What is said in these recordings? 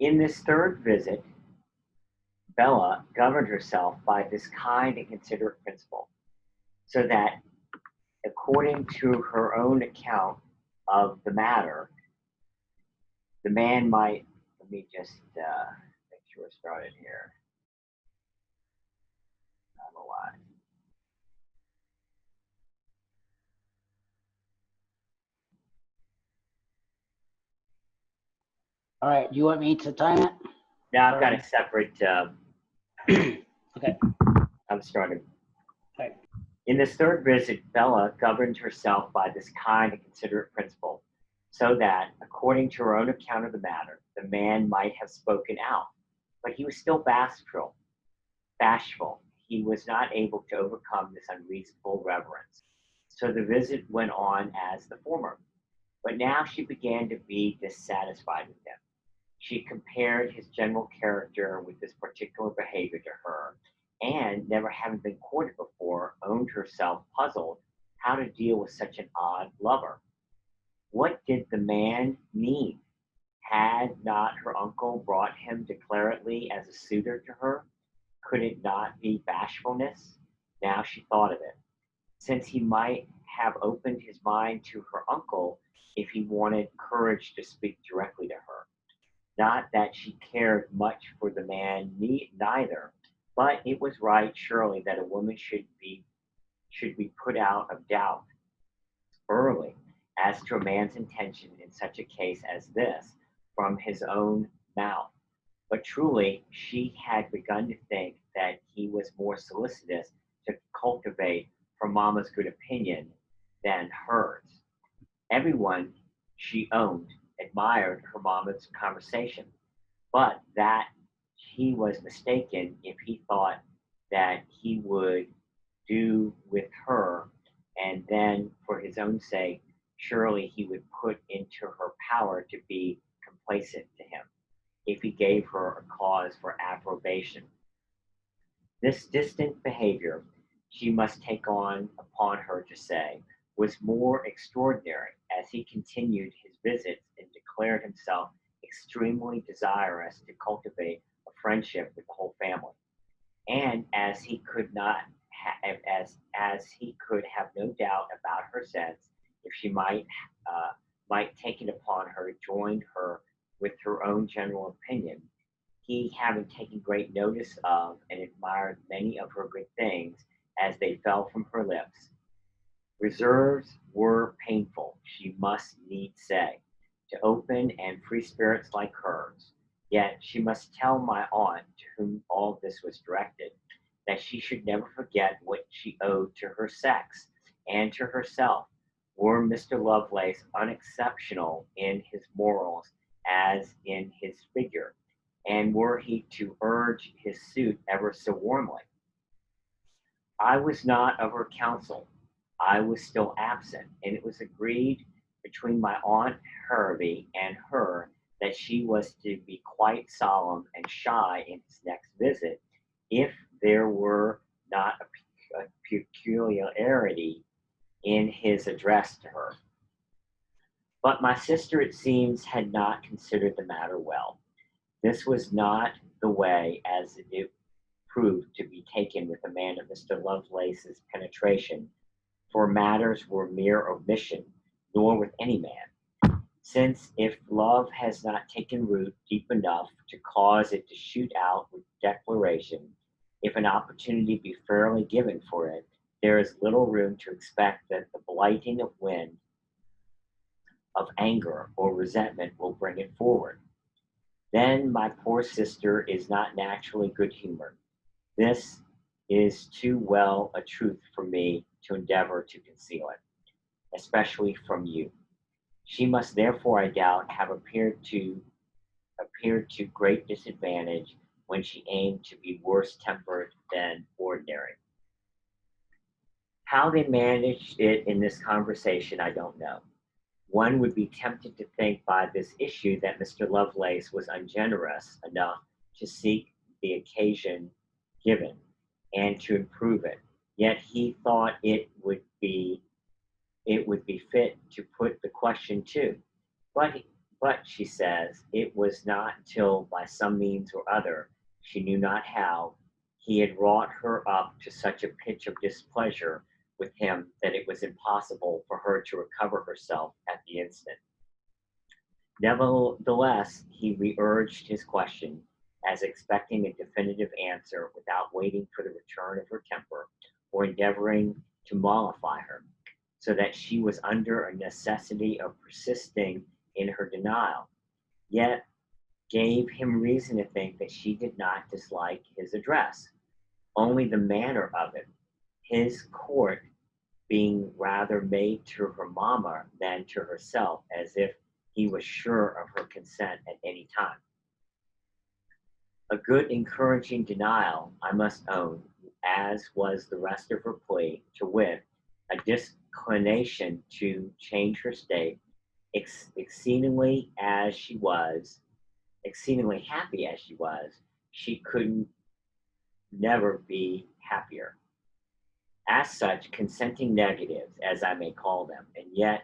In this third visit, Bella governed herself by this kind and considerate principle, so that, according to her own account of the matter, the man might, let me just make sure it's started here. I don't know why. All right, do you want me to time it? Now I've got a separate, Okay. I'm starting. Okay. In this third visit, Bella governed herself by this kind and considerate principle, so that, according to her own account of the matter, the man might have spoken out, but he was still bashful. He was not able to overcome this unreasonable reverence. So the visit went on as the former. But now she began to be dissatisfied with him. She compared his general character with this particular behavior to her, and, never having been courted before, owned herself puzzled how to deal with such an odd lover. What did the man mean? Had not her uncle brought him declarately as a suitor to her? Could it not be bashfulness? Now she thought of it, since he might have opened his mind to her uncle if he wanted courage to speak directly to her. Not that she cared much for the man neither, but it was right, surely, that a woman should be put out of doubt early as to a man's intention in such a case as this from his own mouth. But truly, she had begun to think that he was more solicitous to cultivate her mamma's good opinion than hers. Everyone, she owned, admired her mamma's conversation, but that he was mistaken if he thought that he would do with her, and then, for his own sake, surely he would put into her power to be complacent to him, if he gave her a cause for approbation. This distant behavior, she must take on upon her to say, was more extraordinary as he continued his visits and declared himself extremely desirous to cultivate a friendship with the whole family. And as he could not as he could have no doubt about her sense, if she might take it upon her to join her with her own general opinion, he having taken great notice of and admired many of her good things as they fell from her lips. Reserves were painful, she must needs say, to open and free spirits like hers. Yet she must tell my aunt, to whom all this was directed, that she should never forget what she owed to her sex and to herself. Were Mr. Lovelace unexceptional in his morals as in his figure, and were he to urge his suit ever so warmly? I was not of her counsel. I was still absent, and it was agreed between my aunt Hervey and her that she was to be quite solemn and shy in his next visit, if there were not a peculiarity in his address to her. But my sister, it seems, had not considered the matter well. This was not the way, as it proved, to be taken with a man of Mr. Lovelace's penetration, for matters were mere omission, nor with any man. Since if love has not taken root deep enough to cause it to shoot out with declaration, if an opportunity be fairly given for it, there is little room to expect that the blighting of wind of anger or resentment will bring it forward. Then my poor sister is not naturally good-humored. This is too well a truth for me to endeavor to conceal it, especially from you. She must therefore, I doubt, have appeared to great disadvantage when she aimed to be worse tempered than ordinary. How they managed it in this conversation, I don't know. One would be tempted to think by this issue that Mr. Lovelace was ungenerous enough to seek the occasion given, and to improve it. Yet he thought it would be fit to put the question too. But But, she says, it was not till by some means or other, she knew not how, he had wrought her up to such a pitch of displeasure with him that it was impossible for her to recover herself at the instant. Nevertheless, he re-urged his question, as expecting a definitive answer without waiting for the return of her temper or endeavoring to mollify her, so that she was under a necessity of persisting in her denial, yet gave him reason to think that she did not dislike his address, only the manner of it, his court being rather made to her mamma than to herself, as if he was sure of her consent at any time. A good encouraging denial, I must own, as was the rest of her plea, to wit, a disinclination to change her state, exceedingly happy as she was, she could never be happier. As such, consenting negatives, as I may call them, and yet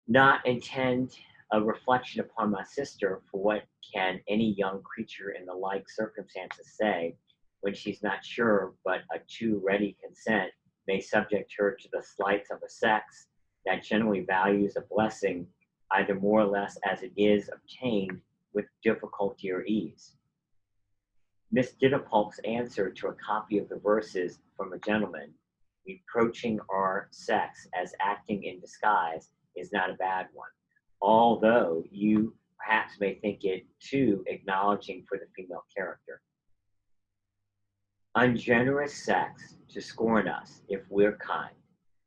not intend a reflection upon my sister, for what can any young creature in the like circumstances say, when she's not sure but a too ready consent may subject her to the slights of a sex that generally values a blessing either more or less as it is obtained with difficulty or ease. Miss Diddlepulp's answer to a copy of the verses from a gentleman, reproaching our sex as acting in disguise, is not a bad one, although you perhaps may think it too acknowledging for the female character. Ungenerous sex to scorn us if we're kind,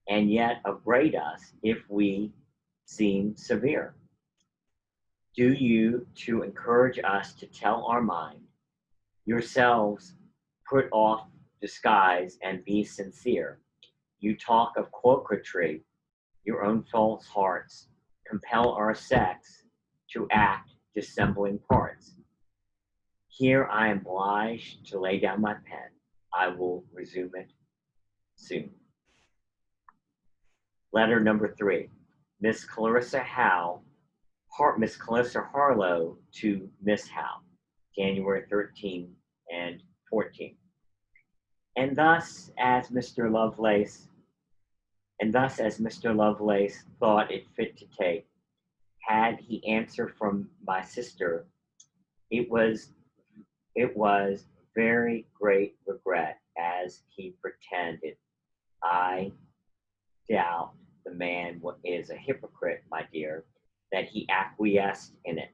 and yet upbraid us if we seem severe. Do you to encourage us to tell our mind, yourselves put off disguise and be sincere. You talk of coquetry, your own false hearts compel our sex to act dissembling parts. Here I am obliged to lay down my pen. I will resume it soon. Letter number 3. Miss Clarissa Harlow to Miss Howe, January 13 and 14. And thus as Mr. Lovelace thought it fit to take, had he answer from my sister, it was very great regret, as he pretended. I doubt the man is a hypocrite, my dear, that he acquiesced in it.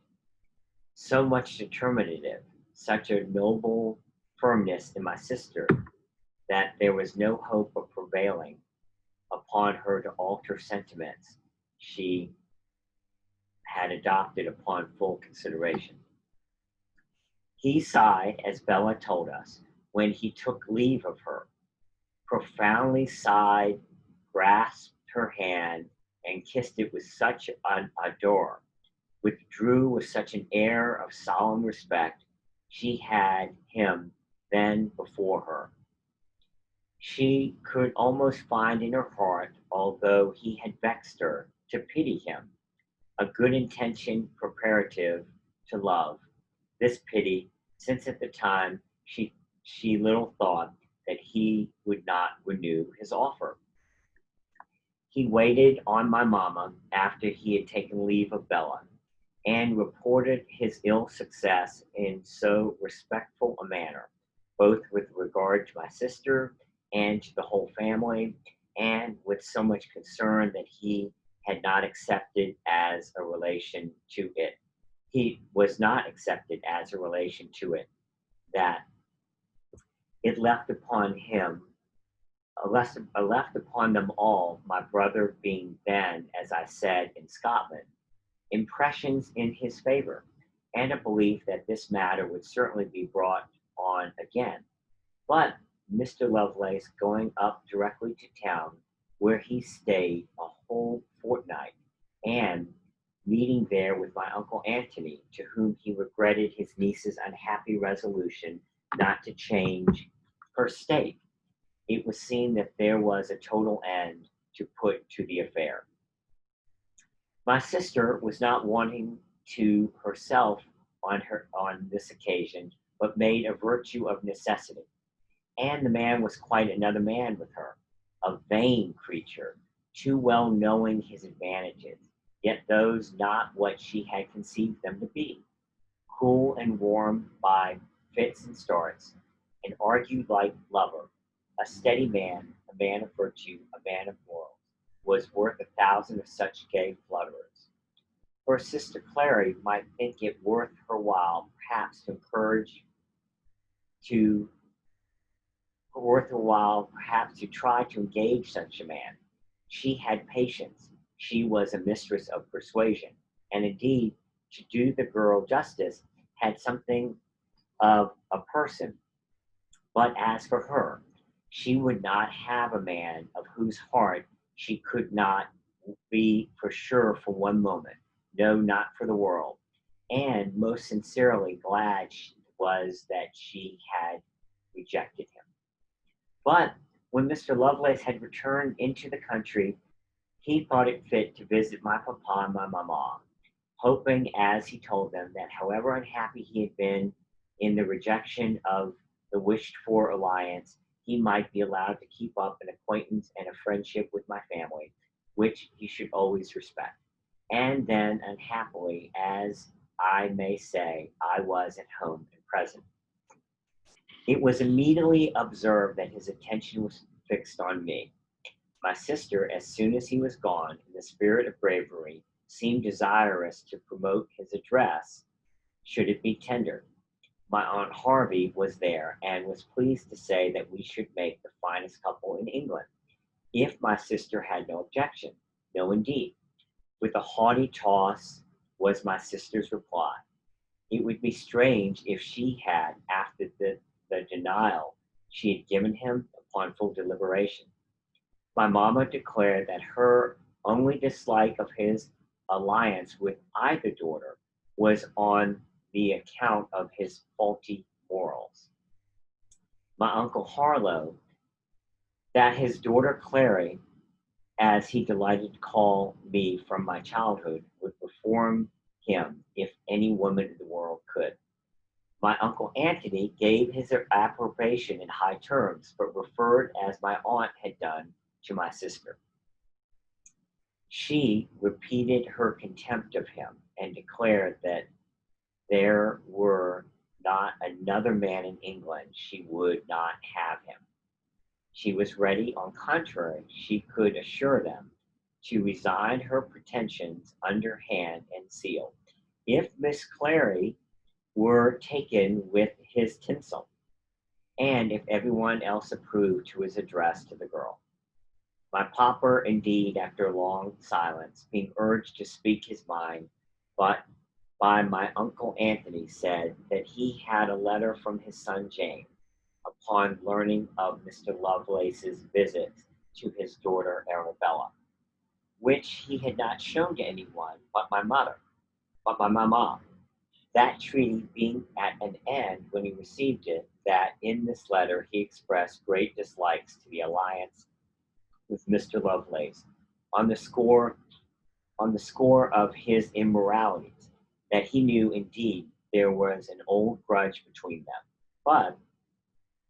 So much determinative, such a noble firmness in my sister, that there was no hope of prevailing upon her to alter sentiments she had adopted upon full consideration. He sighed, as Bella told us, when he took leave of her, profoundly sighed, grasped her hand, and kissed it with such an ardor, withdrew with such an air of solemn respect, she had him then before her. She could almost find in her heart, although he had vexed her, to pity him, a good intention preparative to love. This pity, since at the time she little thought that he would not renew his offer. He waited on my mamma after he had taken leave of Bella, and reported his ill success in so respectful a manner, both with regard to my sister and to the whole family, and with so much concern that he had not accepted as a relation to it. He was not accepted as a relation to it, that it left upon them all, my brother being then, as I said, in Scotland, impressions in his favor, and a belief that this matter would certainly be brought on again. But Mr. Lovelace going up directly to town, where he stayed a whole fortnight, and meeting there with my Uncle Antony, to whom he regretted his niece's unhappy resolution not to change her state, it was seen that there was a total end to put to the affair. My sister was not wanting to herself on this occasion, but made a virtue of necessity. And the man was quite another man with her, a vain creature, too well knowing his advantages, yet those not what she had conceived them to be, cool and warm by fits and starts, an argued like lover, a steady man, a man of virtue, a man of morals, was worth 1,000 of such gay flutterers. Her sister Clary might think it to worth her while perhaps to try to engage such a man. She had patience. She was a mistress of persuasion, and indeed, to do the girl justice, had something of a person. But as for her, she would not have a man of whose heart she could not be for sure for one moment, no, not for the world. And most sincerely glad she was that she had rejected him. But when Mr. Lovelace had returned into the country, he thought it fit to visit my papa and my mamma, hoping, as he told them, that however unhappy he had been in the rejection of the wished for alliance, he might be allowed to keep up an acquaintance and a friendship with my family, which he should always respect. And then, unhappily, as I may say, I was at home and present. It was immediately observed that his attention was fixed on me. My sister, as soon as he was gone, in the spirit of bravery, seemed desirous to promote his address, should it be tendered. My Aunt Harvey was there, and was pleased to say that we should make the finest couple in England, if my sister had no objection. No, indeed. With a haughty toss was my sister's reply. It would be strange if she had, after the denial she had given him upon full deliberation. My mamma declared that her only dislike of his alliance with either daughter was on the account of his faulty morals. My uncle Harlow, that his daughter Clary, as he delighted to call me from my childhood, would perform him if any woman in the world could. My uncle Antony gave his approbation in high terms, but referred, as my aunt had done, to my sister. She repeated her contempt of him, and declared that there were not another man in England she would not have him. She was ready, on contrary, she could assure them, to resign her pretensions under hand and seal, if Miss Clary were taken with his tinsel, and if everyone else approved to his address to the girl. My papa, indeed, after a long silence, being urged to speak his mind, but by my uncle Antony, said that he had a letter from his son James, upon learning of Mr. Lovelace's visit to his daughter Arabella, which he had not shown to anyone but my mamma. That treaty being at an end when he received it, that in this letter he expressed great dislikes to the alliance with Mr. Lovelace, on the score on the score of his immoralities, that he knew indeed there was an old grudge between them, but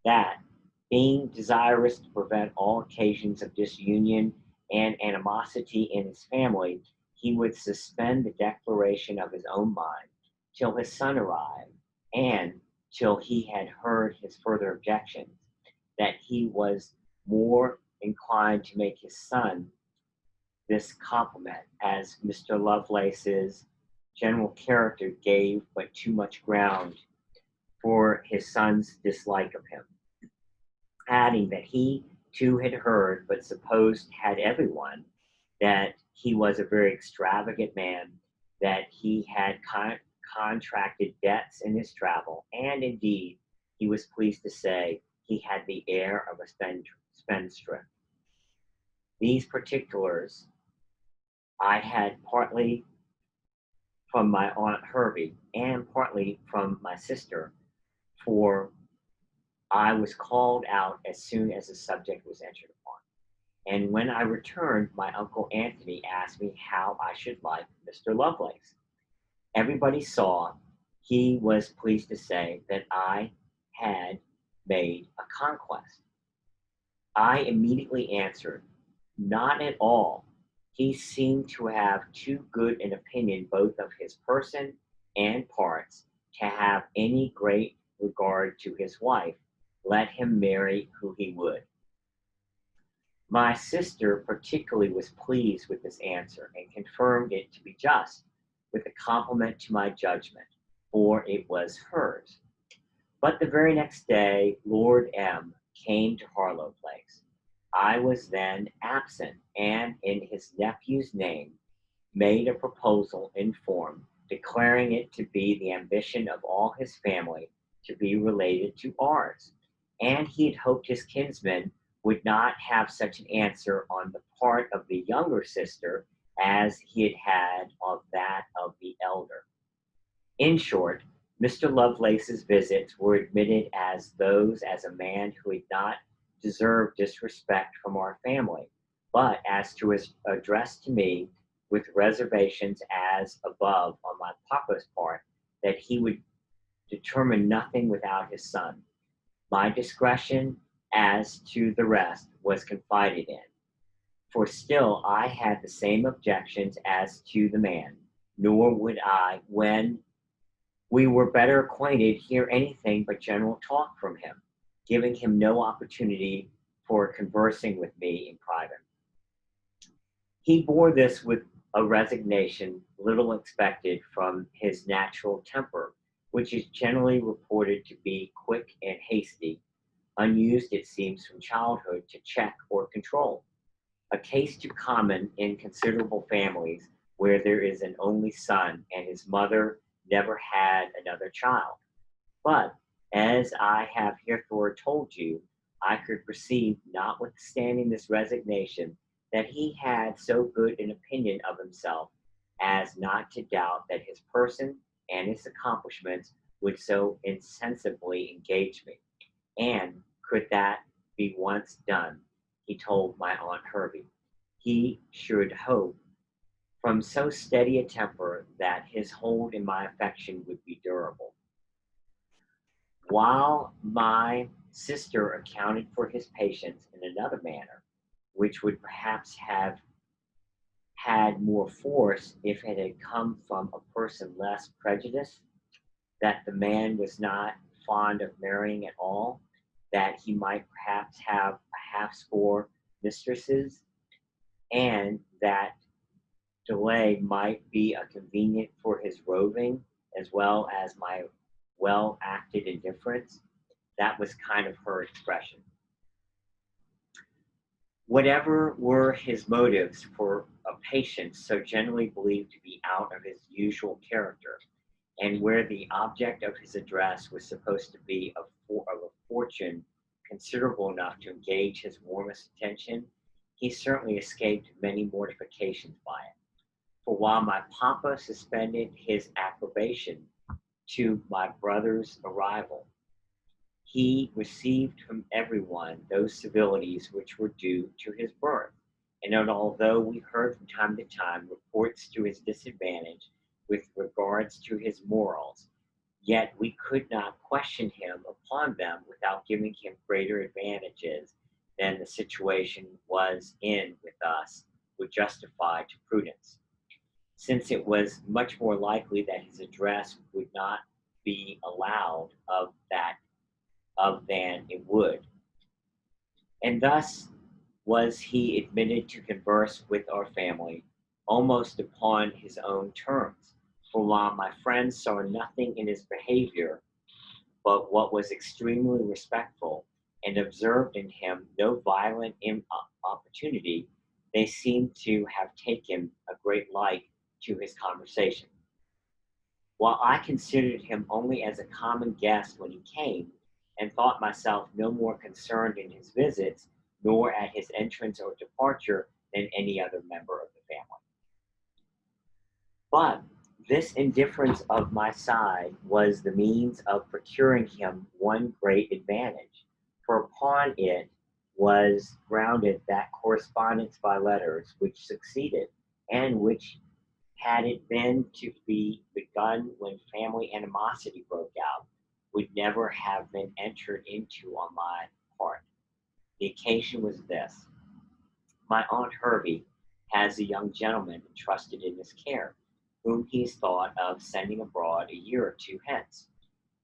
that, being desirous to prevent all occasions of disunion and animosity in his family, he would suspend the declaration of his own mind till his son arrived, and till he had heard his further objections, that he was more inclined to make his son this compliment, as Mr. Lovelace's general character gave but too much ground for his son's dislike of him, adding that he too had heard, but supposed had everyone, that he was a very extravagant man, that he had contracted debts in his travel, and indeed, he was pleased to say he had the air of a spendthrift. These particulars I had partly from my Aunt Hervey and partly from my sister, for I was called out as soon as the subject was entered upon. And when I returned, my Uncle Anthony asked me how I should like Mr. Lovelace. Everybody saw he was pleased to say that I had made a conquest. I immediately answered, not at all. He seemed to have too good an opinion both of his person and parts to have any great regard to his wife. Let him marry who he would. My sister particularly was pleased with this answer and confirmed it to be just, with a compliment to my judgment, for it was hers. But the very next day, Lord M. came to Harlow Place. I was then absent, and in his nephew's name made a proposal in form, declaring it to be the ambition of all his family to be related to ours. And he had hoped his kinsman would not have such an answer on the part of the younger sister as he had had of that of the elder. In short, Mr. Lovelace's visits were admitted as those as a man who had not deserved disrespect from our family, but as to his address to me, with reservations as above on my papa's part, that he would determine nothing without his son. My discretion as to the rest was confided in, for still I had the same objections as to the man, nor would I, when we were better acquainted, hear anything but general talk from him, giving him no opportunity for conversing with me in private. He bore this with a resignation little expected from his natural temper, which is generally reported to be quick and hasty, unused, it seems, from childhood to check or control. A case too common in considerable families where there is an only son and his mother never had another child. But, as I have heretofore told you, I could perceive, notwithstanding this resignation, that he had so good an opinion of himself as not to doubt that his person and his accomplishments would so insensibly engage me. And could that be once done, he told my Aunt Hervey, he should hope from so steady a temper that his hold in my affection would be durable. While my sister accounted for his patience in another manner, which would perhaps have had more force if it had come from a person less prejudiced, that the man was not fond of marrying at all, that he might perhaps have a half score mistresses, and that delay might be a convenient for his roving, as well as my well acted indifference. That was kind of her expression. Whatever were his motives for a patience so generally believed to be out of his usual character, and where the object of his address was supposed to be of a fortune considerable enough to engage his warmest attention, he certainly escaped many mortifications by it. For while my papa suspended his approbation to my brother's arrival, he received from everyone those civilities which were due to his birth. And although we heard from time to time reports to his disadvantage with regards to his morals, yet we could not question him upon them without giving him greater advantages than the situation was in with us would justify to prudence, since it was much more likely that his address would not be allowed of than it would. And thus was he admitted to converse with our family almost upon his own terms. For while my friends saw nothing in his behavior but what was extremely respectful, and observed in him no violent opportunity, they seemed to have taken a great like to his conversation. While I considered him only as a common guest when he came, and thought myself no more concerned in his visits, nor at his entrance or departure, than any other member of the family. But this indifference of my side was the means of procuring him one great advantage, for upon it was grounded that correspondence by letters which succeeded, and which, had it been to be begun when family animosity broke out, would never have been entered into on my part. The occasion was this: my Aunt Hervey has a young gentleman entrusted in his care, whom he has thought of sending abroad a year or two hence,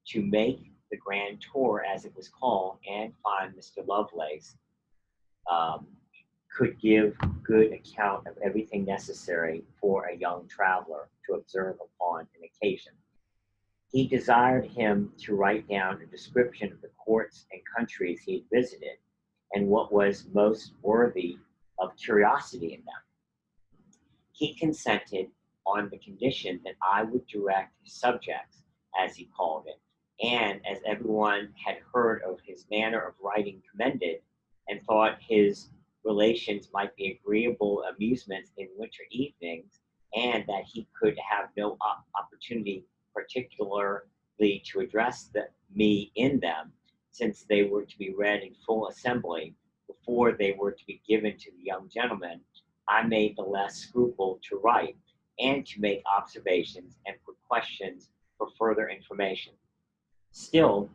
to make the grand tour, as it was called, and find Mr. Lovelace um, could give good account of everything necessary for a young traveler to observe upon an occasion. He desired him to write down a description of the courts and countries he had visited, and what was most worthy of curiosity in them. He consented on the condition that I would direct his subjects, as he called it, and as everyone had heard of his manner of writing commended, and thought his relations might be agreeable amusements in winter evenings, and that he could have no opportunity particularly to address me in them, since they were to be read in full assembly before they were to be given to the young gentleman, I made the less scruple to write, and to make observations and put questions for further information. Still,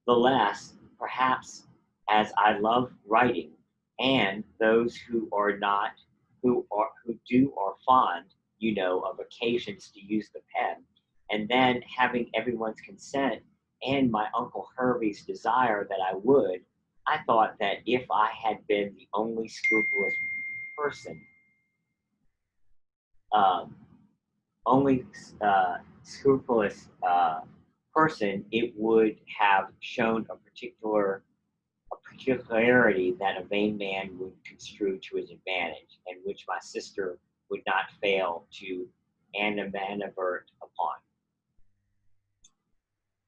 the less, perhaps, as I love writing, and those who are not, who do are fond, of occasions to use the pen, and then having everyone's consent and my Uncle Hervey's desire that I would, I thought that if I had been the only person, um, only scrupulous person, it would have shown a particularity that a vain man would construe to his advantage, and which my sister would not fail to animadvert upon.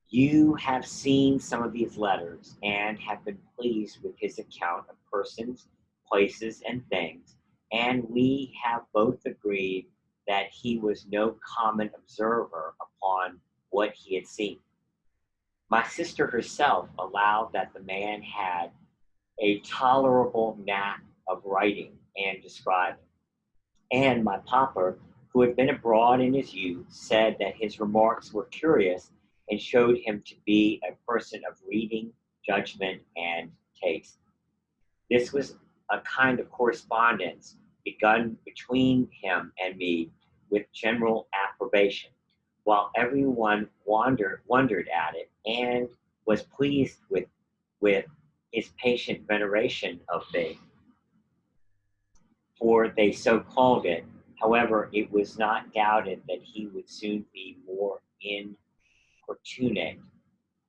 You have seen some of these letters, and have been pleased with his account of persons, places, and things, and we have both agreed that he was no common observer upon what he had seen. My sister herself allowed that the man had a tolerable knack of writing and describing, and my papa, who had been abroad in his youth, said that his remarks were curious and showed him to be a person of reading, judgment, and taste. This was a kind of correspondence begun between him and me with general approbation, while everyone wondered at it, and was pleased with his patient veneration of me, for they so called it. However, it was not doubted that he would soon be more importunate,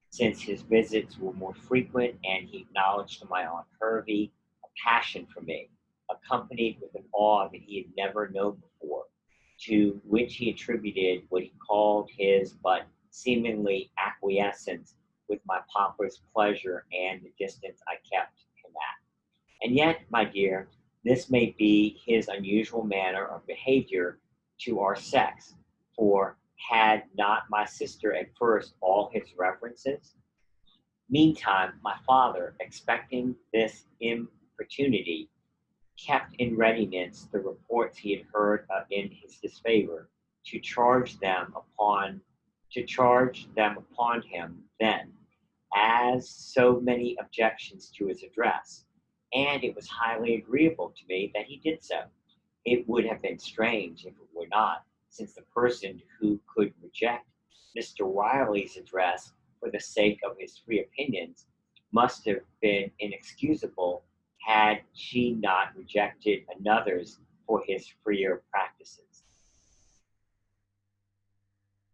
since his visits were more frequent, and he acknowledged to my Aunt Hervey a passion for me, accompanied with an awe that he had never known before, to which he attributed what he called his but seemingly acquiescence with my papa's pleasure and the distance I kept him at. And yet, my dear, this may be his unusual manner of behavior to our sex, for had not my sister at first all his references? Meantime, my father, expecting this importunity, kept in readiness the reports he had heard in his disfavor, to charge them upon him then, as so many objections to his address, and it was highly agreeable to me that he did so. It would have been strange if it were not, since the person who could reject Mr. Riley's address for the sake of his free opinions must have been inexcusable, had she not rejected another's for his freer practices.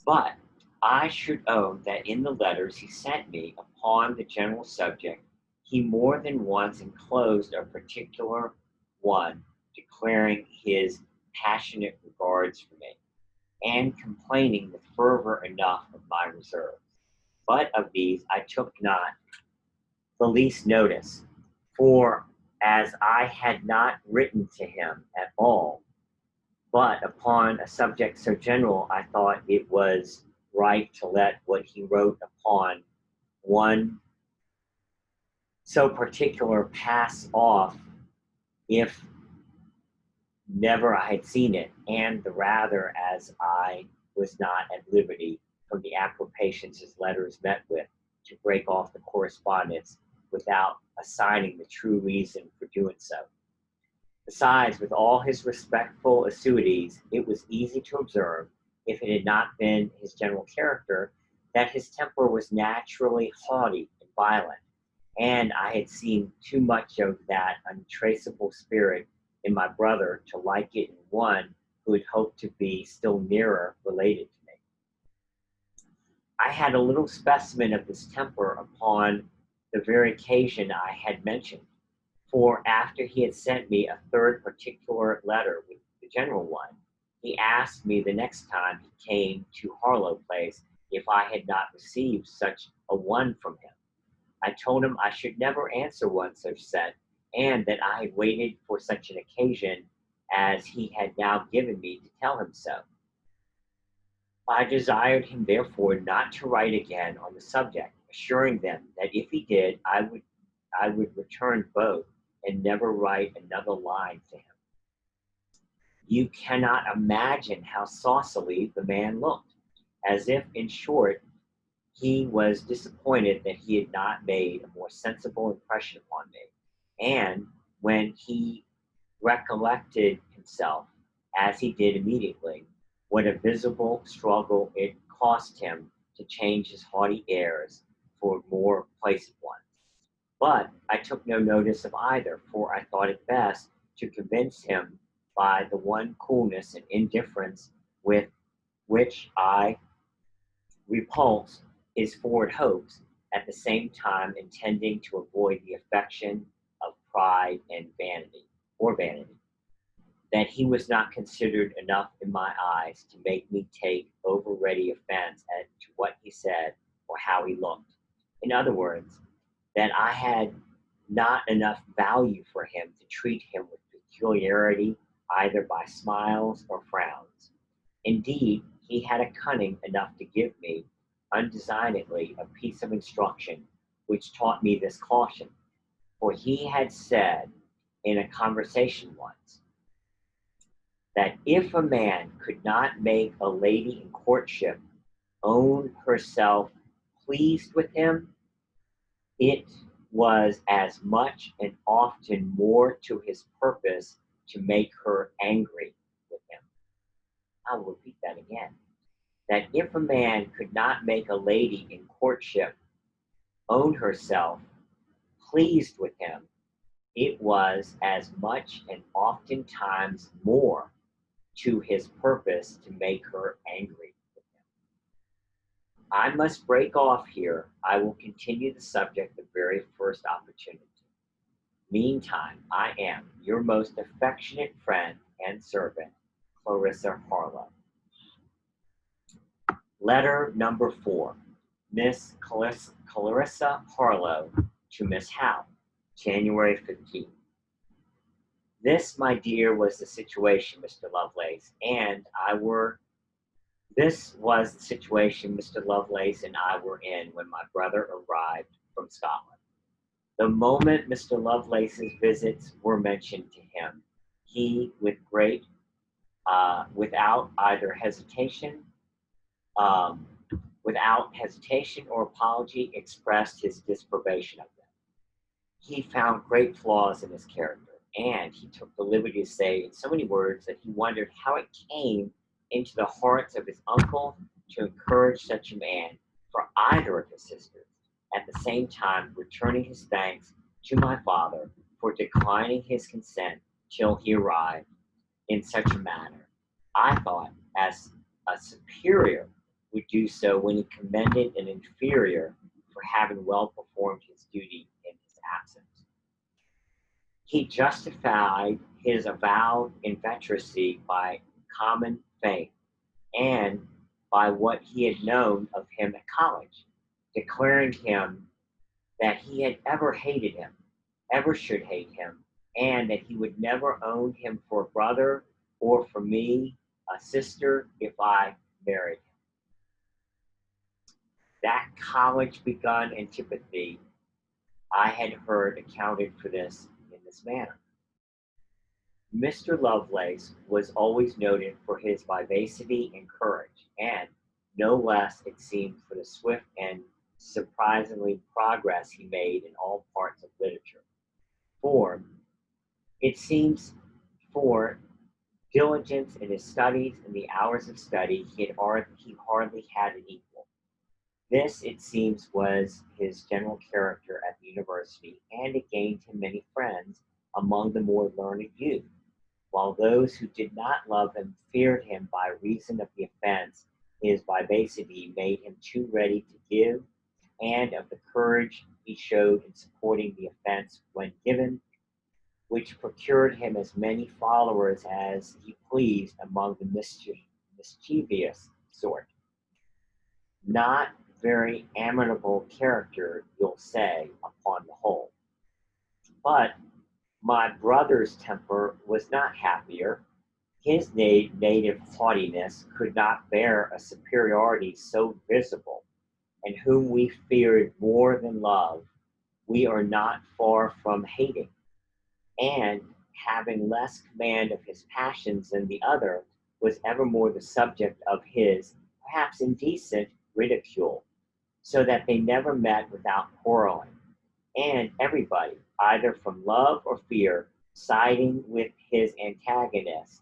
But I should own that in the letters he sent me upon the general subject, he more than once enclosed a particular one, declaring his passionate regards for me, and complaining with fervor enough of my reserves. But of these I took not the least notice, for as I had not written to him at all, but upon a subject so general, I thought it was right to let what he wrote upon one so particular pass off if never I had seen it, and the rather as I was not at liberty from the approbations his letters met with to break off the correspondence without assigning the true reason for doing so. Besides, with all his respectful assiduities, it was easy to observe, if it had not been his general character, that his temper was naturally haughty and violent, and I had seen too much of that untraceable spirit in my brother to like it in one who had hoped to be still nearer related to me. I had a little specimen of this temper upon the very occasion I had mentioned, for after he had sent me a third particular letter with the general one, he asked me the next time he came to Harlow Place if I had not received such a one from him. I told him I should never answer one such set, and that I had waited for such an occasion as he had now given me to tell him so. I desired him therefore not to write again on the subject, assuring them that if he did, I would return both and never write another line to him. You cannot imagine how saucily the man looked, as if, in short, he was disappointed that he had not made a more sensible impression upon me. And when he recollected himself, as he did immediately, what a visible struggle it cost him to change his haughty airs for more placid ones. But I took no notice of either, for I thought it best to convince him by the one coolness and indifference with which I repulsed his forward hopes, at the same time intending to avoid the affection of pride and vanity, that he was not considered enough in my eyes to make me take over ready offense as to what he said or how he looked. In other words, that I had not enough value for him to treat him with peculiarity either by smiles or frowns. Indeed, he had a cunning enough to give me, undesignedly, a piece of instruction which taught me this caution. For he had said in a conversation once, that if a man could not make a lady in courtship own herself pleased with him, it was as much and often more to his purpose to make her angry with him. I'll repeat that again. That if a man could not make a lady in courtship own herself pleased with him, it was as much and oftentimes more to his purpose to make her angry with him. I must break off here. I will continue the subject the very first opportunity. Meantime, I am your most affectionate friend and servant, Clarissa Harlow. Letter number 4. Miss Clarissa Harlow to Miss Howe, January 15th. This, my dear, was the situation, Mr. Lovelace, This was the situation Mr. Lovelace and I were in when my brother arrived from Scotland. The moment Mr. Lovelace's visits were mentioned to him, he, without um, hesitation or apology, expressed his disapprobation of them. He found great flaws in his character, and he took the liberty to say in so many words that he wondered how it came into the hearts of his uncle to encourage such a man for either of his sisters, at the same time returning his thanks to my father for declining his consent till he arrived in such a manner. I thought, as a superior would do so when he commended an inferior for having well performed his duty in his absence. He justified his avowed inveteracy by common faith and by what he had known of him at college, declaring him that he had ever hated him, ever should hate him, and that he would never own him for a brother or for me, a sister, if I married him. That college begun antipathy I had heard accounted for this in this manner. Mr. Lovelace was always noted for his vivacity and courage, and no less, it seemed, for the swift and surprisingly progress he made in all parts of literature. For it seems, for diligence in his studies and the hours of study, he hardly had an equal. This, it seems, was his general character at the university, and it gained him many friends among the more learned youth, while those who did not love him feared him by reason of the offense his vivacity made him too ready to give, and of the courage he showed in supporting the offense when given, which procured him as many followers as he pleased among the mischievous sort. Not very amiable character, you'll say, upon the whole. But my brother's temper was not happier. His native haughtiness could not bear a superiority so visible, and whom we feared more than love, we are not far from hating, and having less command of his passions than the other, was evermore the subject of his, perhaps indecent, ridicule, so that they never met without quarreling, and everybody, either from love or fear, siding with his antagonist.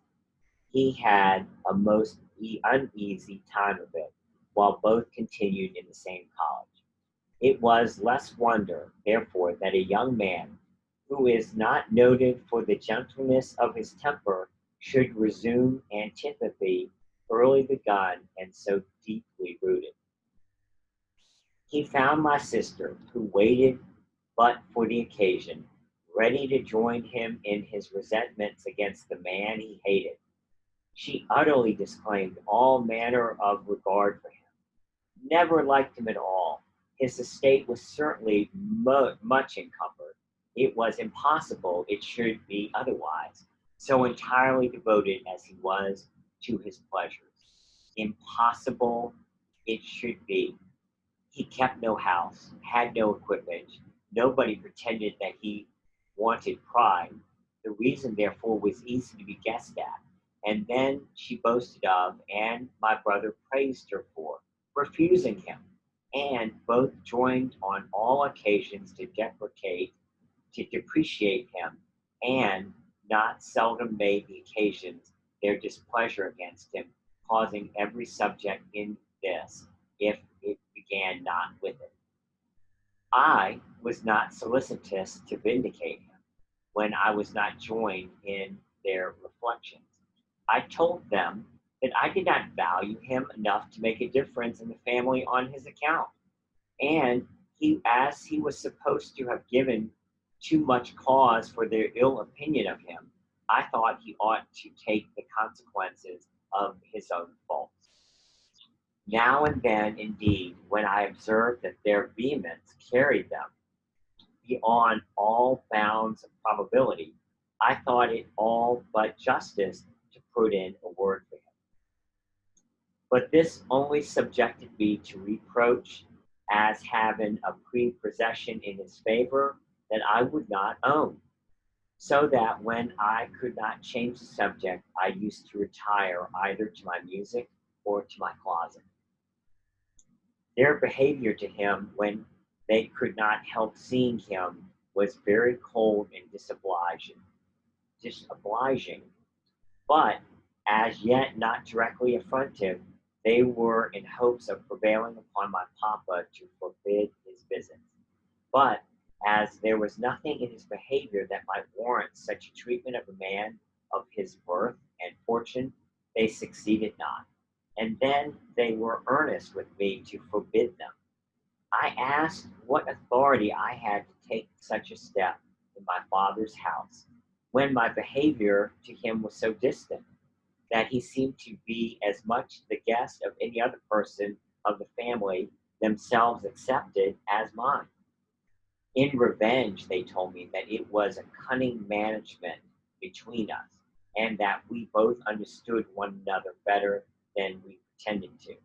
He had a most uneasy time of it, while both continued in the same college. It was less wonder, therefore, that a young man, who is not noted for the gentleness of his temper, should resume antipathy early begun and so deeply rooted. He found my sister, who waited but for the occasion, ready to join him in his resentments against the man he hated. She utterly disclaimed all manner of regard for him, never liked him at all. His estate was certainly much encumbered. It was impossible it should be otherwise, so entirely devoted as he was to his pleasures. Impossible it should be. He kept no house, had no equipage. Nobody pretended that he wanted pride. The reason, therefore, was easy to be guessed at. And then she boasted of, and my brother praised her for, refusing him. And both joined on all occasions to depreciate him, and not seldom made the occasions their displeasure against him, causing every subject in this, if it began not with it. I was not solicitous to vindicate him, when I was not joined in their reflections. I told them that I did not value him enough to make a difference in the family on his account, and as he was supposed to have given too much cause for their ill opinion of him, I thought he ought to take the consequences of his own faults. Now and then, indeed, when I observed that their vehemence carried them beyond all bounds of probability, I thought it all but justice to put in a word for him. But this only subjected me to reproach as having a prepossession in his favor that I would not own, so that when I could not change the subject, I used to retire either to my music or to my closet. Their behavior to him, when they could not help seeing him, was very cold and disobliging, but as yet not directly affrontive. They were in hopes of prevailing upon my papa to forbid his visits. But as there was nothing in his behavior that might warrant such a treatment of a man of his birth and fortune, they succeeded not. And then they were earnest with me to forbid them. I asked what authority I had to take such a step in my father's house, when my behavior to him was so distant, that he seemed to be as much the guest of any other person of the family, themselves excepted, as mine. In revenge, they told me that it was a cunning management between us, and that we both understood one another better than we pretended to.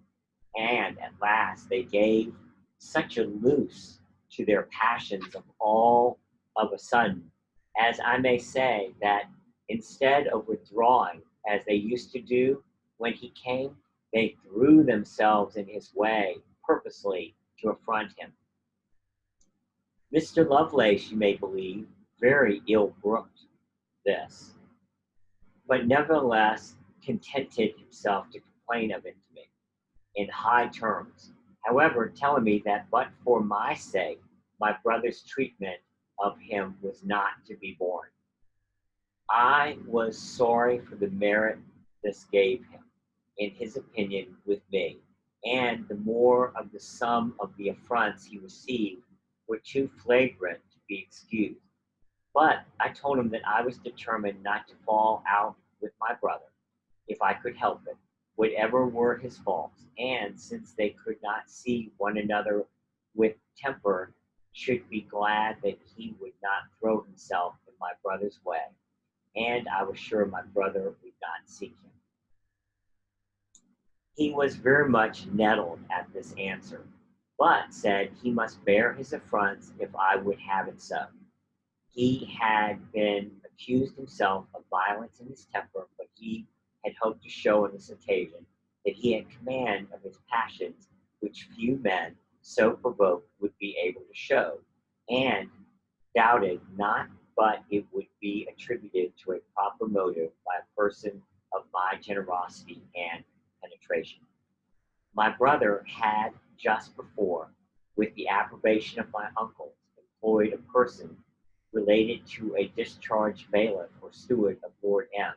And at last they gave such a loose to their passions of all of a sudden, as I may say that instead of withdrawing as they used to do when he came, they threw themselves in his way purposely to affront him. Mr. Lovelace, you may believe, very ill brooked this, but nevertheless contented himself to complain of it to me in high terms, however, telling me that but for my sake, my brother's treatment of him was not to be borne. I was sorry for the merit this gave him, in his opinion, with me, and the more of the sum of the affronts he received were too flagrant to be excused. But I told him that I was determined not to fall out with my brother, if I could help it, whatever were his faults, and since they could not see one another with temper, should be glad that he would not throw himself in my brother's way, and I was sure my brother would not seek him. He was very much nettled at this answer, but said he must bear his affronts if I would have it so. He had been accused himself of violence in his temper, but he had hoped to show on this occasion that he had command of his passions, which few men so provoked would be able to show, and doubted not but it would be attributed to a proper motive by a person of my generosity and penetration. My brother had just before, with the approbation of my uncles, employed a person related to a discharged bailiff or steward of Lord M,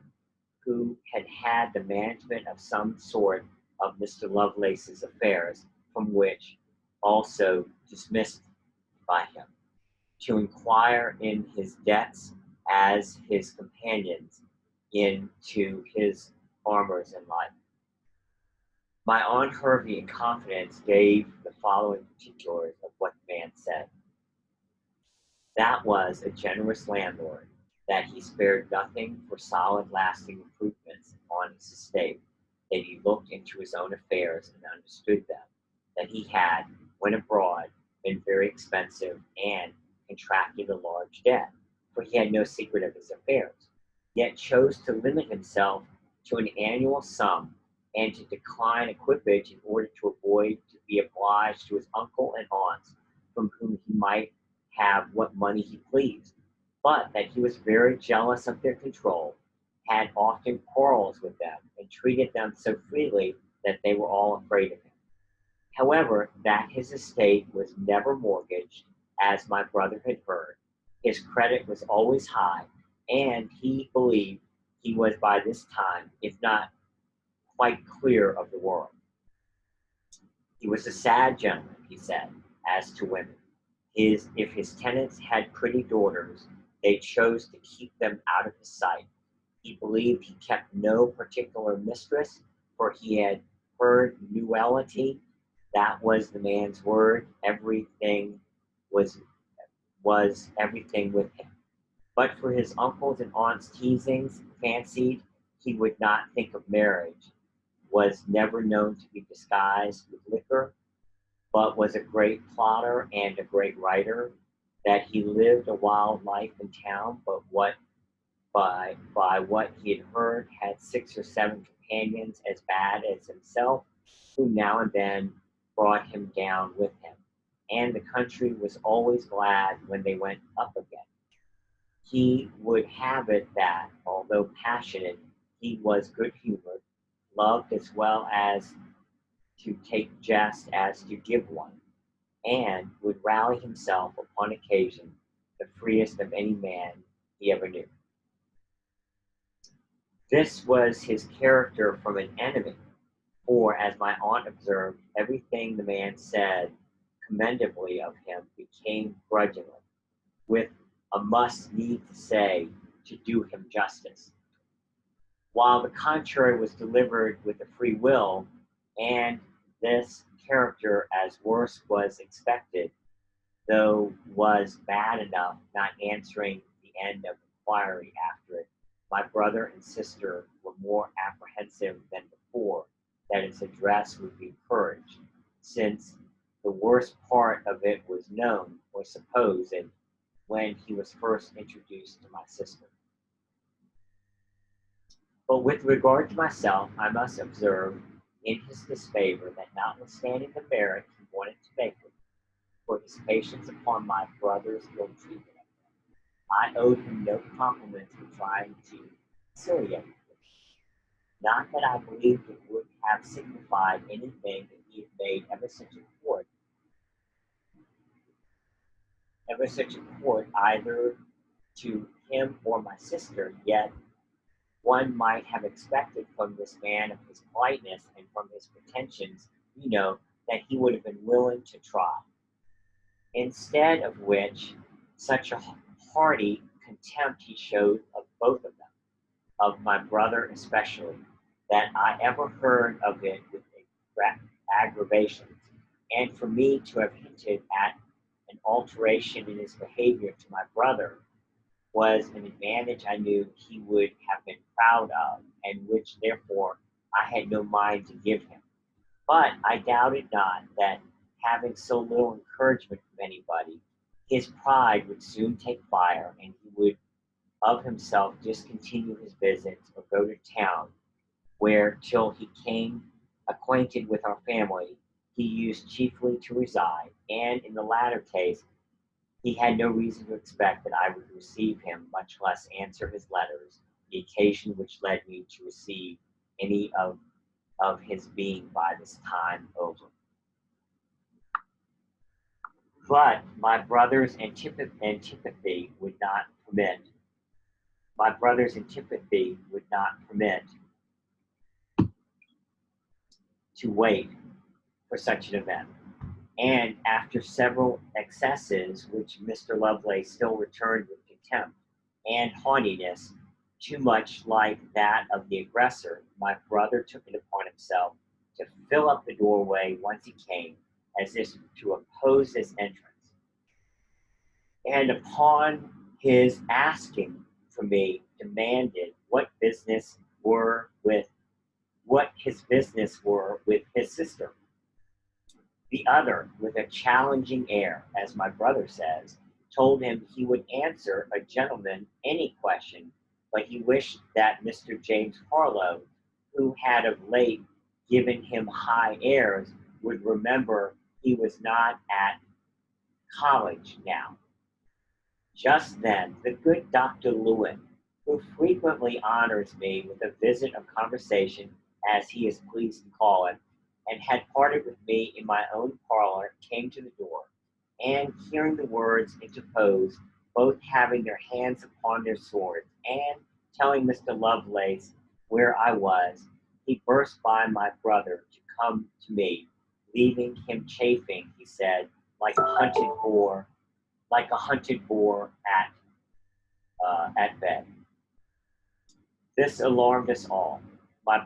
who had had the management of some sort of Mr. Lovelace's affairs, from which also dismissed by him, to inquire in his debts as his companions into his armors in life. My Aunt Hervey in confidence gave the following particulars of what the man said. That was a generous landlord, that he spared nothing for solid lasting improvements on his estate, that he looked into his own affairs and understood them, that he had, when abroad, been very expensive and contracted a large debt, for he had no secret of his affairs, yet chose to limit himself to an annual sum and to decline equipage in order to avoid to be obliged to his uncle and aunts, from whom he might have what money he pleased, but that he was very jealous of their control, had often quarrels with them, and treated them so freely that they were all afraid of him. However, that his estate was never mortgaged, as my brother had heard, his credit was always high, and he believed he was by this time, if not quite clear of the world. He was a sad gentleman, he said, as to women. If his tenants had pretty daughters, they chose to keep them out of his sight. He believed he kept no particular mistress, for he had heard nullity. That was the man's word. Everything was everything with him. But for his uncles and aunts' teasings, fancied he would not think of marriage, was never known to be disguised with liquor, but was a great plotter and a great writer, that he lived a wild life in town, but by what he had heard had 6 or 7 companions as bad as himself, who now and then brought him down with him, and the country was always glad when they went up again. He would have it that, although passionate, he was good-humored, loved as well as to take jest as to give one, and would rally himself upon occasion the freest of any man he ever knew. This was his character from an enemy, for, as my aunt observed, everything the man said commendably of him became grudgingly, with a must need to say to do him justice, while the contrary was delivered with a free will, and this character, as worse was expected, though was bad enough, not answering the end of inquiry after it, my brother and sister were more apprehensive than before that its address would be encouraged, since the worst part of it was known, or supposed, when he was first introduced to my sister. But with regard to myself, I must observe in his disfavor that notwithstanding the merit he wanted to make me for his patience upon my brother's ill treatment, I owed him no compliments for trying to conciliate me. Not that I believed it would have signified anything that he had made ever such a court either to him or my sister, yet one might have expected from this man of his politeness and from his pretensions, that he would have been willing to try. Instead of which, such a hearty contempt he showed of both of them, of my brother especially, that I ever heard of it with aggravations, and for me to have hinted at an alteration in his behavior to my brother was an advantage I knew he would have been proud of, and which therefore I had no mind to give him. But I doubted not that, having so little encouragement from anybody, his pride would soon take fire, and he would of himself discontinue his visits or go to town, where, till he came acquainted with our family, he used chiefly to reside, and in the latter case, he had no reason to expect that I would receive him, much less answer his letters, the occasion which led me to receive any of his being by this time over. But my brother's antipathy would not permit to wait for such an event. And after several excesses, which Mr. Lovelace still returned with contempt and haughtiness, too much like that of the aggressor, my brother took it upon himself to fill up the doorway once he came, as if to oppose his entrance. And upon his asking for me, demanded what his business were with his sister. The other, with a challenging air, as my brother says, told him he would answer a gentleman any question, but he wished that Mr. James Harlowe, who had of late given him high airs, would remember he was not at college now. Just then, the good Dr. Lewin, who frequently honors me with a visit of conversation, as he is pleased to call it, and had parted with me in my own parlor, came to the door, and hearing the words interposed, both having their hands upon their swords, and telling Mr. Lovelace where I was, he burst by my brother to come to me, leaving him chafing, he said, like a hunted boar at bed. This alarmed us all. My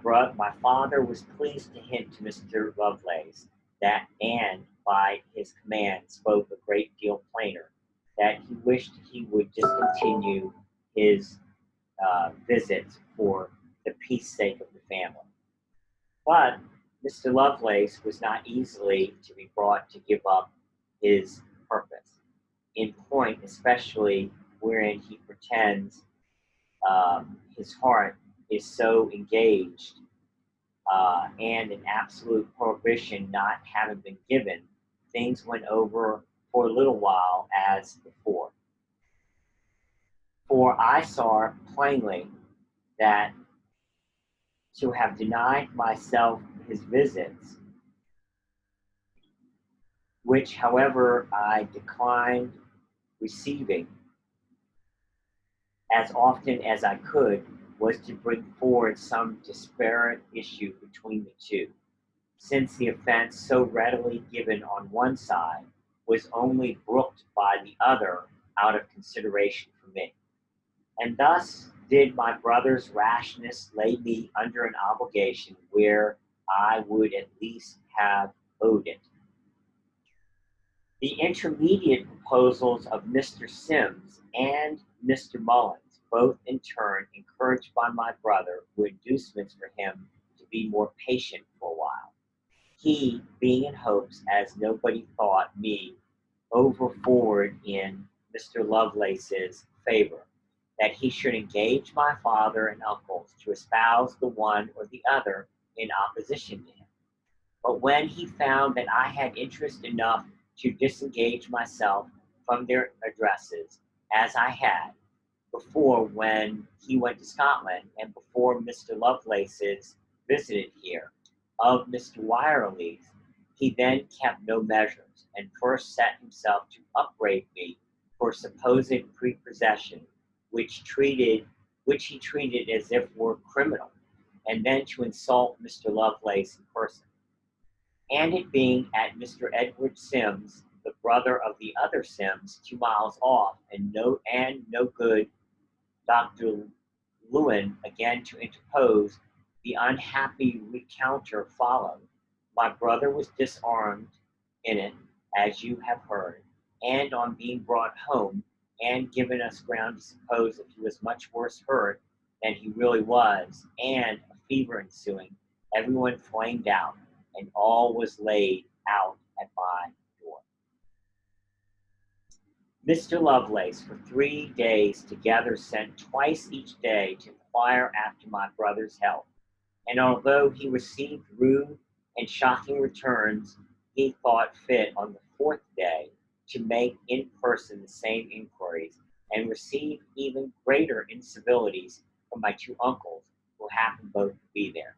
father was pleased to hint to Mr. Lovelace that, and by his command spoke a great deal plainer, that he wished he would discontinue his visits for the peace sake of the family. But Mr. Lovelace was not easily to be brought to give up his purpose, in point especially wherein he pretends his heart is so engaged, and an absolute prohibition not having been given, things went over for a little while as before. For I saw plainly that to have denied myself his visits, which, however, I declined receiving as often as I could, was to bring forward some disparate issue between the two, since the offense so readily given on one side was only brooked by the other out of consideration for me. And thus did my brother's rashness lay me under an obligation where I would at least have owed it. The intermediate proposals of Mr. Sims and Mr. Mullins, both in turn encouraged by my brother, were inducements for him to be more patient for a while. He, being in hopes, as nobody thought me over forward in Mr. Lovelace's favor, that he should engage my father and uncles to espouse the one or the other in opposition to him. But when he found that I had interest enough to disengage myself from their addresses, as I had before when he went to Scotland and before Mr. Lovelace's visited here, of Mr. Wireley's, he then kept no measures, and first set himself to upbraid me for supposed prepossession, which he treated as if were criminal, and then to insult Mr. Lovelace in person. And it being at Mr. Edward Sims, the brother of the other Sims, 2 miles off, and no good Dr. Lewin again to interpose, the unhappy recounter followed. My brother was disarmed in it, as you have heard, and on being brought home, and given us ground to suppose that he was much worse hurt than he really was, and a fever ensuing, everyone flamed out, and all was laid out at my door. Mr. Lovelace for 3 days together sent twice each day to inquire after my brother's health, and although he received rude and shocking returns, he thought fit on the 4th day to make in person the same inquiries, and received even greater incivilities from my 2 uncles, who happened both to be there.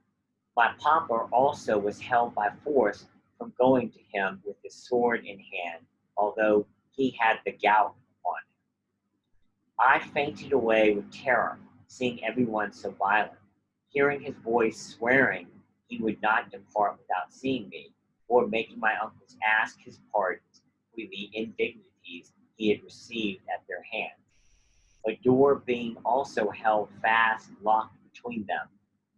My papa also was held by force from going to him with his sword in hand, although he had the gout upon him. I fainted away with terror, seeing everyone so violent, hearing his voice swearing he would not depart without seeing me, or making my uncles ask his pardons for the indignities he had received at their hands. A door being also held fast locked between them,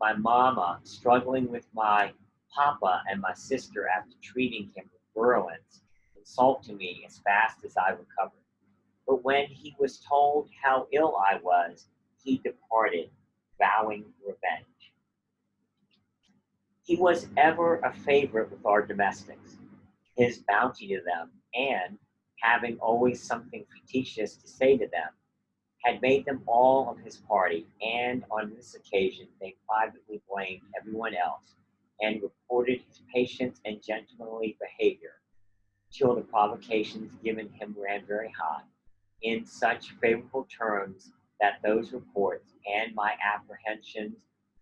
my mamma, struggling with my papa and my sister after treating him with virulence, insulted me as fast as I recovered. But when he was told how ill I was, he departed, vowing revenge. He was ever a favorite with our domestics, his bounty to them, and, having always something facetious to say to them, had made them all of his party, and on this occasion they privately blamed everyone else, and reported his patient and gentlemanly behavior, till the provocations given him ran very high, in such favorable terms that those reports and my apprehensions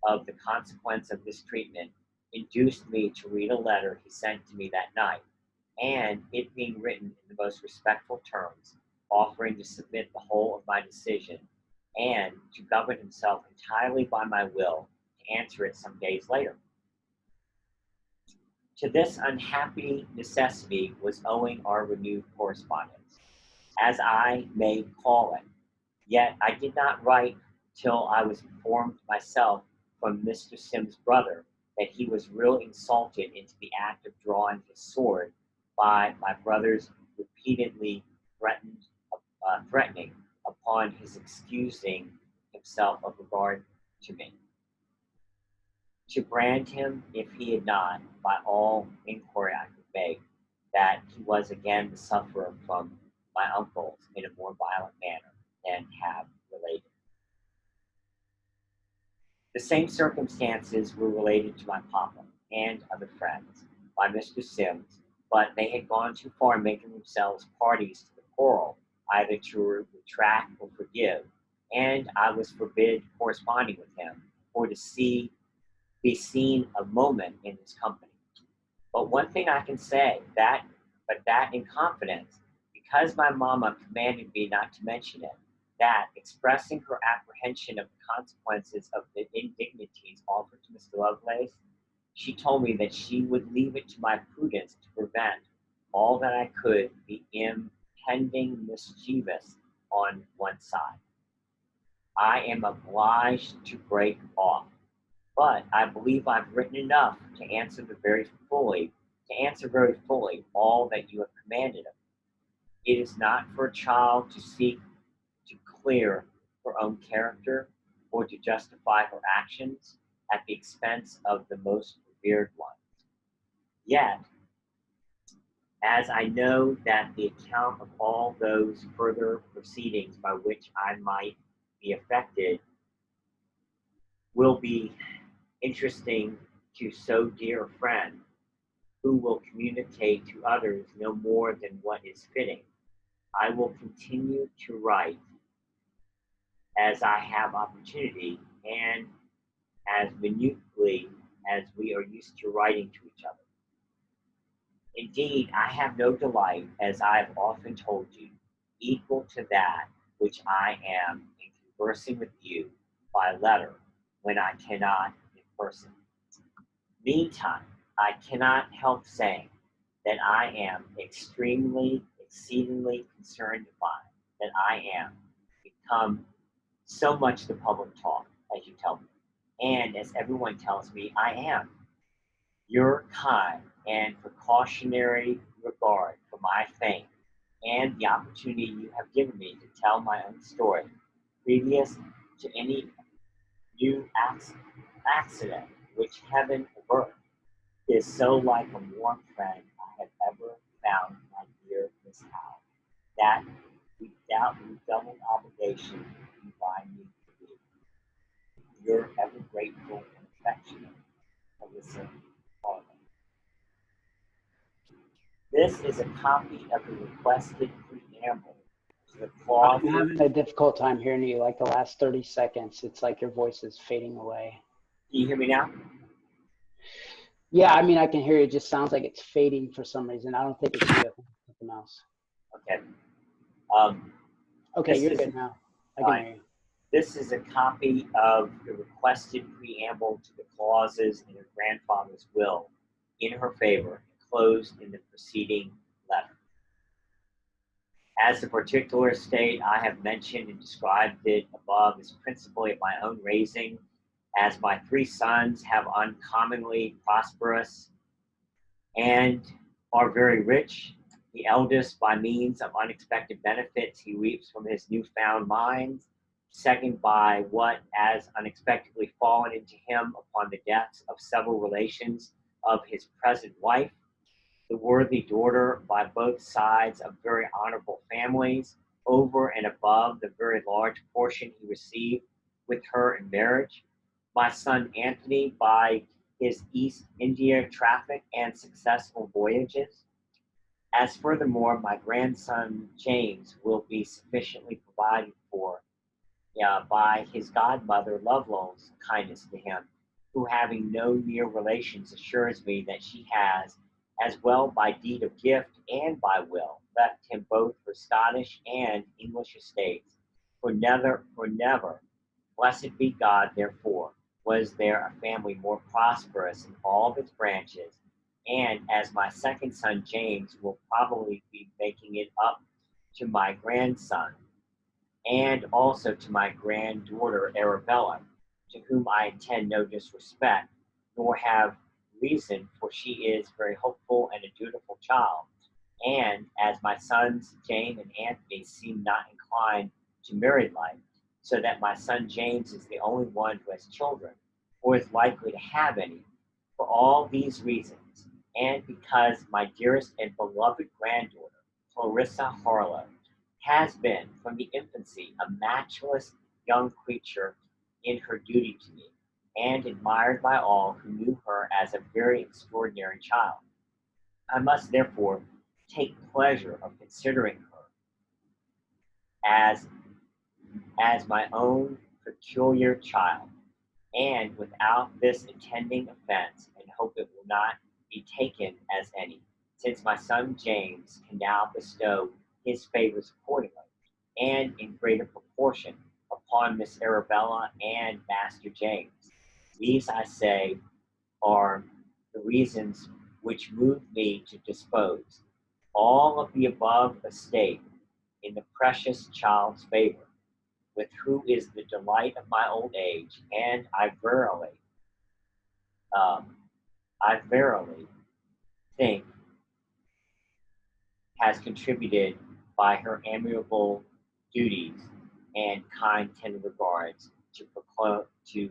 of the consequence of this treatment induced me to read a letter he sent to me that night, and it being written in the most respectful terms, offering to submit the whole of my decision, and to govern himself entirely by my will, to answer it some days later. To this unhappy necessity was owing our renewed correspondence, as I may call it. Yet I did not write till I was informed myself from Mr. Sim's brother that he was really insulted into the act of drawing his sword by my brother's repeatedly threatening upon his excusing himself of regard to me, to brand him if he had not, by all inquiry I could make, that he was again the sufferer from my uncles in a more violent manner than have related. The same circumstances were related to my papa and other friends by Mr. Sims, but they had gone too far in making themselves parties to the quarrel, either to retract or forgive, and I was forbid corresponding with him, or to be seen a moment in his company. But one thing I can say, that in confidence, because my mamma commanded me not to mention it, that, expressing her apprehension of the consequences of the indignities offered to Mr. Lovelace, she told me that she would leave it to my prudence to prevent all that I could be impending mischievous on one side. I am obliged to break off, but I believe I've written enough to answer very fully all that you have commanded of me. It is not for a child to seek to clear her own character or to justify her actions at the expense of the most revered ones. Yet, as I know that the account of all those further proceedings by which I might be affected will be interesting to so dear a friend, who will communicate to others no more than what is fitting. I will continue to write as I have opportunity and as minutely as we are used to writing to each other. Indeed, I have no delight, as I have often told you, equal to that which I am in conversing with you by letter when I cannot in person. Meantime, I cannot help saying that I am exceedingly concerned to find that I am become so much the public talk, as you tell me, and as everyone tells me I am. Your kind and precautionary regard for my fame and the opportunity you have given me to tell my own story, previous to any new accident which heaven avert, is so like a warm friend I have ever found my dear Miss Howe, that without redoubled obligation you bind me to be your ever grateful and affectionate Clarissa. This is a copy of the requested preamble to the I'm clauses. having a difficult time hearing you, like the last 30 seconds. It's like your voice is fading away. Can you hear me now? Yeah, I mean, I can hear you. It just sounds like it's fading for some reason. I don't think it's you. I think it's something else. Okay. Okay, This you're is good now. I can hear you. This is a copy of the requested preamble to the clauses in her grandfather's will in her favor, enclosed in the preceding letter. As the particular estate I have mentioned and described it above is principally of my own raising, as my three sons have uncommonly prosperous and are very rich. The eldest, by means of unexpected benefits he reaps from his newfound mines. Second, by what has unexpectedly fallen into him upon the deaths of several relations of his present wife. The worthy daughter, by both sides of very honorable families, over and above the very large portion he received with her in marriage. My son Anthony, by his East India traffic and successful voyages. As furthermore, my grandson James will be sufficiently provided for by his godmother Lovelow's kindness to him, who having no near relations assures me that she has, as well by deed of gift and by will, left him both her Scottish and English estates. For never, blessed be God, therefore, was there a family more prosperous in all of its branches, and as my second son James will probably be making it up to my grandson, and also to my granddaughter Arabella, to whom I intend no disrespect, nor have reason, for she is very hopeful and a dutiful child. And as my sons James and Anthony seem not inclined to married life, so that my son James is the only one who has children, or is likely to have any, for all these reasons, and because my dearest and beloved granddaughter, Clarissa Harlow, has been from the infancy a matchless young creature in her duty to me, and admired by all who knew her as a very extraordinary child. I must therefore take pleasure of considering her as my own peculiar child, and without this attending offense, and hope it will not be taken as any, since my son James can now bestow his favors accordingly, and in greater proportion, upon Miss Arabella and Master James. These, I say, are the reasons which move me to dispose all of the above estate in the precious child's favor, with who is the delight of my old age, and um, I verily think has contributed by her amiable duties and kind tender regards to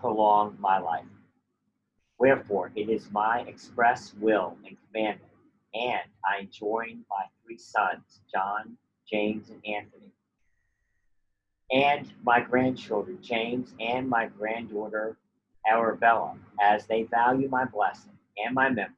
prolong my life. Wherefore, it is my express will and commandment and I am joined by 3 sons, John, James, and Anthony, and my grandchildren, James, and my granddaughter, Arabella, as they value my blessing and my memory,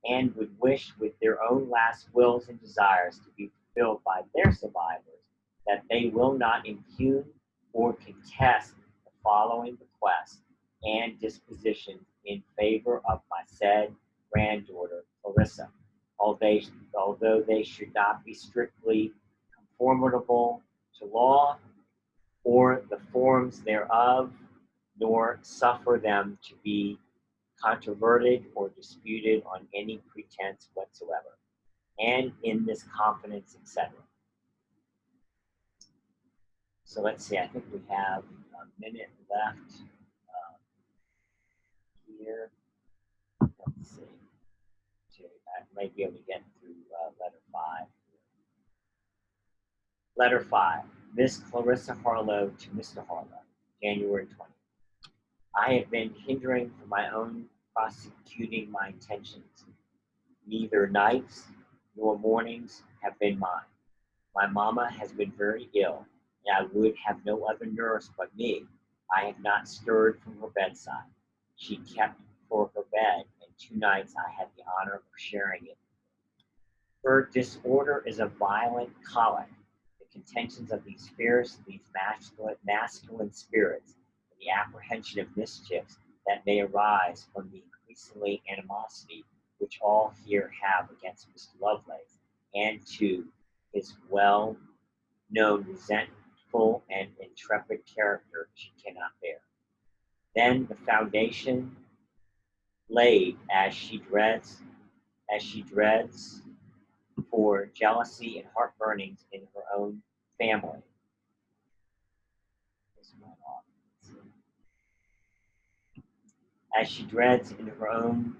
and would wish with their own last wills and desires to be fulfilled by their survivors, that they will not impugn or contest the following bequest and disposition in favor of my said granddaughter, Clarissa, although they should not be strictly conformable to law or the forms thereof, nor suffer them to be controverted or disputed on any pretense whatsoever, and in this confidence, etc. So let's see, I think we have a minute left here. Let's see. I might be able to get through letter 5. Letter 5. Miss Clarissa Harlow to Mr. Harlow, January 20th. I have been hindering from my own prosecuting my intentions. Neither nights nor mornings have been mine. My mamma has been very ill, and I would have no other nurse but me. I have not stirred from her bedside. She kept for her bed, and 2 nights I had the honor of sharing it. Her disorder is a violent colic. The contentions of these fierce, these masculine spirits, and the apprehension of mischiefs that may arise from the increasingly animosity which all here have against Mr. Lovelace, and to his well-known resentful and intrepid character she cannot bear. Then the foundation laid as she dreads for jealousy and heartburnings in her own family. As she dreads in her own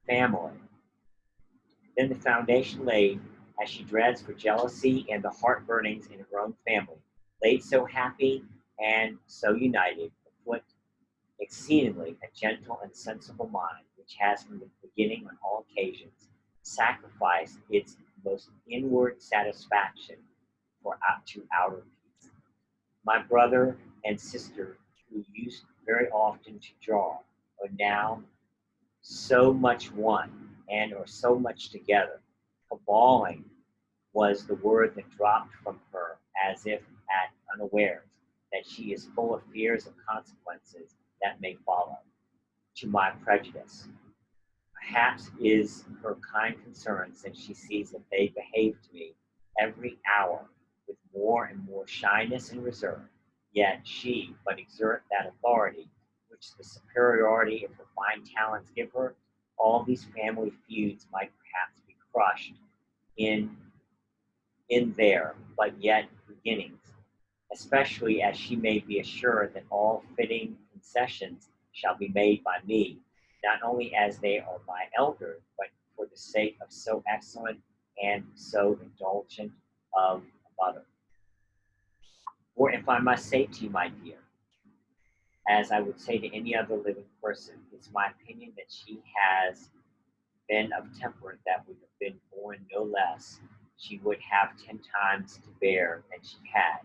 family. Then the foundation laid, as she dreads for jealousy and the heartburnings in her own family, laid so happy and so united, afflict exceedingly a gentle and sensible mind, which has from the beginning on all occasions sacrificed its most inward satisfaction to outer peace. My brother and sister, who used very often to jar, are now so much one and are so much together. Caballing was the word that dropped from her as if at unawares, that she is full of fears of consequences that may follow, to my prejudice. Perhaps is her kind concern, since she sees that they behave to me every hour with more and more shyness and reserve, yet she but exert that authority which the superiority of her fine talents give her. All these family feuds might perhaps be crushed in their but yet beginnings, especially as she may be assured that all fitting concessions shall be made by me, not only as they are my elders, but for the sake of so excellent and so indulgent of a mother. For if I must say to you, my dear, as I would say to any other living person, it's my opinion that she has been of temper that would have been born no less. She would have 10 times to bear than she had.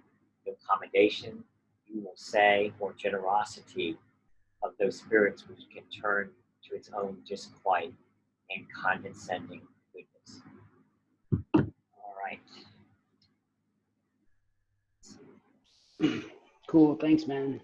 No accommodation, you will say, or generosity of those spirits which can turn to its own disquiet and condescending goodness. All right. Cool. Thanks, man.